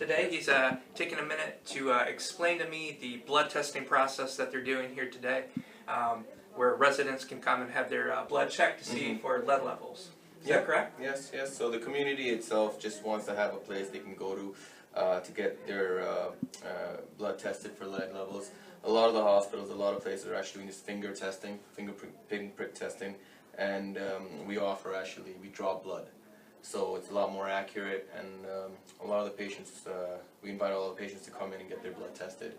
today. He's taking a minute to explain to me the blood testing process that they're doing here today, where residents can come and have their blood checked to see for lead levels. Is that correct? Yes, yes. So the community itself just wants to have a place they can go to get their blood tested for lead levels. A lot of the hospitals, a lot of places are actually doing this finger testing, pinprick testing, and we draw blood. So it's a lot more accurate, and a lot of the patients, we invite all the patients to come in and get their blood tested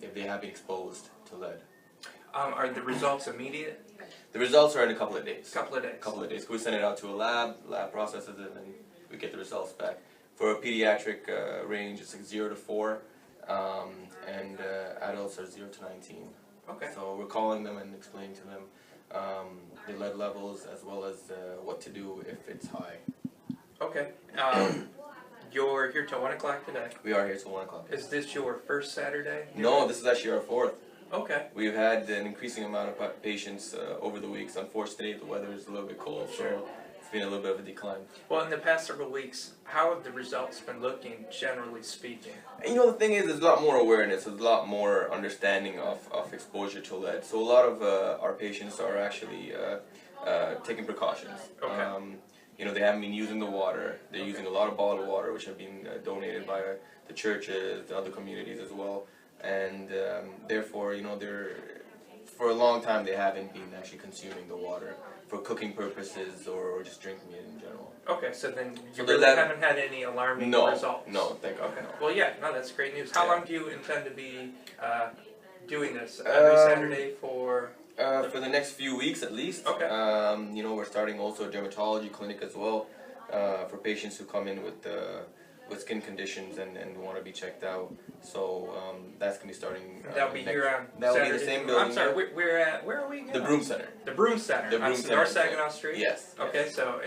if they have been exposed to lead. Are the results immediate? The results are in a couple of days. Couple of days. Couple of days. We send it out to a lab processes it, and we get the results back. For a pediatric range, it's like 0 to 4, and adults are 0 to 19. Okay. So we're calling them and explaining to them the lead levels as well as what to do if it's high. Okay. You're here till 1 o'clock today. We are here till 1 o'clock. Is this your first Saturday? No, this is actually our 4th. Okay. We've had an increasing amount of patients over the weeks. Unfortunately, the weather is a little bit cold, so it's been a little bit of a decline. Well, in the past several weeks, how have the results been looking, generally speaking? And the thing is, there's a lot more awareness, there's a lot more understanding of exposure to lead. So a lot of our patients are actually taking precautions. Okay. They haven't been using the water. They're using a lot of bottled water, which have been donated by the churches, the other communities as well. And therefore, for a long time they haven't been actually consuming the water for cooking purposes or just drinking it in general. Okay, so then you really haven't had any alarming results? No, thank God. Okay. No. Well, yeah, no, that's great news. How long do you intend to be doing this? Every Saturday for? For the next few weeks at least. Okay. We're starting also a dermatology clinic as well for patients who come in with skin conditions and want to be checked out. So that's going to be starting. That'll be here on That will Saturday. be the same building. I'm sorry, where are we again? The Broome Center. The Broome Center. The Broome on Center. North Saginaw Street? Yes. Okay, yes. so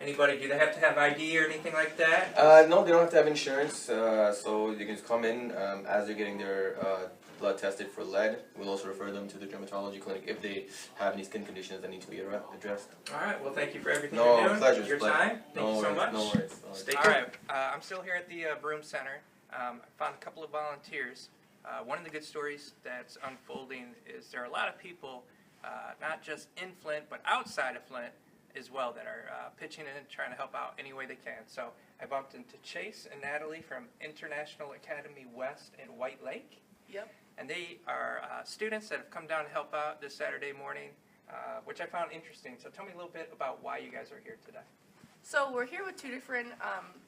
anybody, do they have to have ID or anything like that? No, they don't have to have insurance. So you can just come in as they're getting their blood tested for lead. We'll also refer them to the dermatology clinic if they have any skin conditions that need to be addressed. All right. Well, thank you for everything No, you're doing. pleasure. Your time. Thank you so much. No worries. Stay tuned. All right. I'm still here at the Broome Center. I found a couple of volunteers. One of the good stories that's unfolding is there are a lot of people, not just in Flint, but outside of Flint as well, that are pitching in and trying to help out any way they can. So I bumped into Chase and Natalie from International Academy West in White Lake. Yep. And they are students that have come down to help out this Saturday morning, which I found interesting. So tell me a little bit about why you guys are here today. So we're here with two different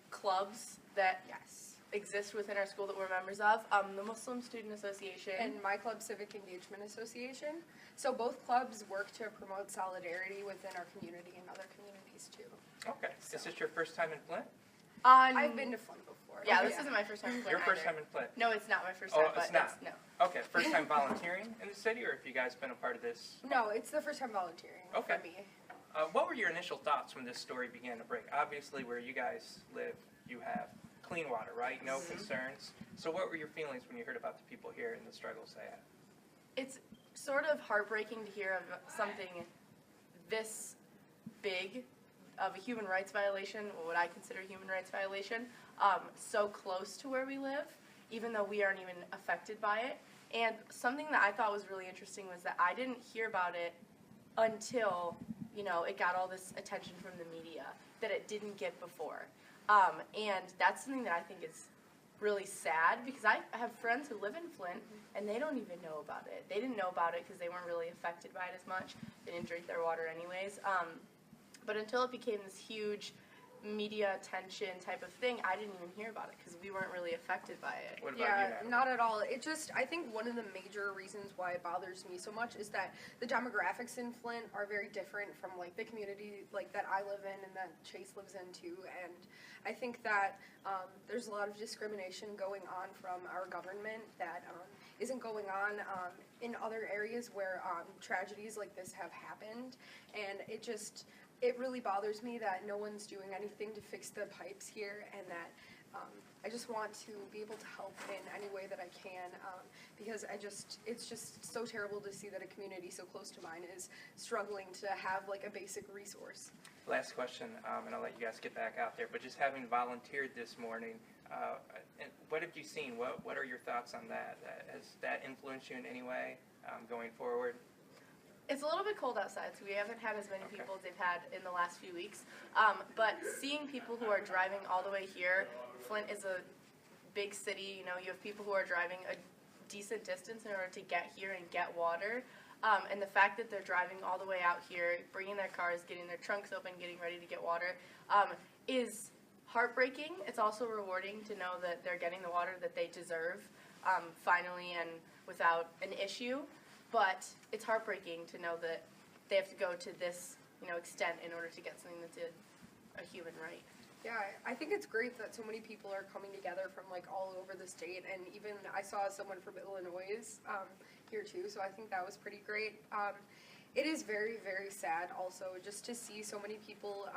clubs that exist within our school that we're members of. The Muslim Student Association and my club, Civic Engagement Association. So both clubs work to promote solidarity within our community and other communities too. Okay. So. Is this your first time in Flint? I've been to Flint before. Yeah, this isn't my first time in Flint. Your first time in Flint? No, it's not my first time. Oh, it's not? No. Okay, first time volunteering in the city, or have you guys been a part of this? No, it's the first time volunteering for me. What were your initial thoughts when this story began to break? Obviously, where you guys live, you have clean water, right? No concerns. So what were your feelings when you heard about the people here and the struggles they had? It's sort of heartbreaking to hear of something this big of a human rights violation, or what I consider a human rights violation, so close to where we live, even though we aren't even affected by it. And something that I thought was really interesting was that I didn't hear about it until, it got all this attention from the media that it didn't get before. And that's something that I think is really sad, because I have friends who live in Flint and they don't even know about it. They didn't know about it because they weren't really affected by it as much. They didn't drink their water anyways. But until it became this huge media attention type of thing, I didn't even hear about it because we weren't really affected by it. What about you, not at all. I think one of the major reasons why it bothers me so much is that the demographics in Flint are very different from the community that I live in and that Chase lives in too. And I think that there's a lot of discrimination going on from our government that isn't going on in other areas where tragedies like this have happened. And it really bothers me that no one's doing anything to fix the pipes here, and that I just want to be able to help in any way that I can, because it's just so terrible to see that a community so close to mine is struggling to have a basic resource. Last question, and I'll let you guys get back out there, but just having volunteered this morning, And what have you seen? What are your thoughts on that? Has that influenced you in any way going forward? It's a little bit cold outside, so we haven't had as many Okay. people as they've had in the last few weeks. But seeing people who are driving all the way here, Flint is a big city. You know, you have people who are driving a decent distance in order to get here and get water. And the fact that they're driving all the way out here, bringing their cars, getting their trunks open, getting ready to get water, is heartbreaking. It's also rewarding to know that they're getting the water that they deserve, finally and without an issue. But it's heartbreaking to know that they have to go to this, extent in order to get something that's a human right. Yeah, I think it's great that so many people are coming together from like all over the state, and even I saw someone from Illinois here too, so I think that was pretty great. It is very, very sad also just to see so many people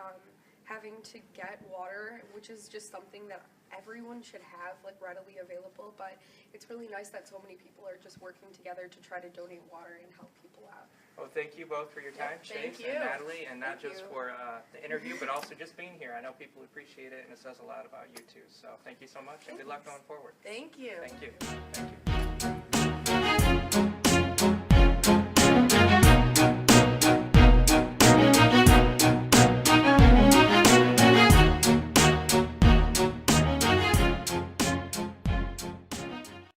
having to get water, which is just something that everyone should have like readily available, but it's really nice that so many people are just working together to try to donate water and help people out. Well, thank you both for your time, thank Chase you. and Natalie, and not Thank just you. for the interview, but also just being here. I know people appreciate it, and it says a lot about you too. So thank you so much, and good luck going forward. Thank you. Thank you. Thank you.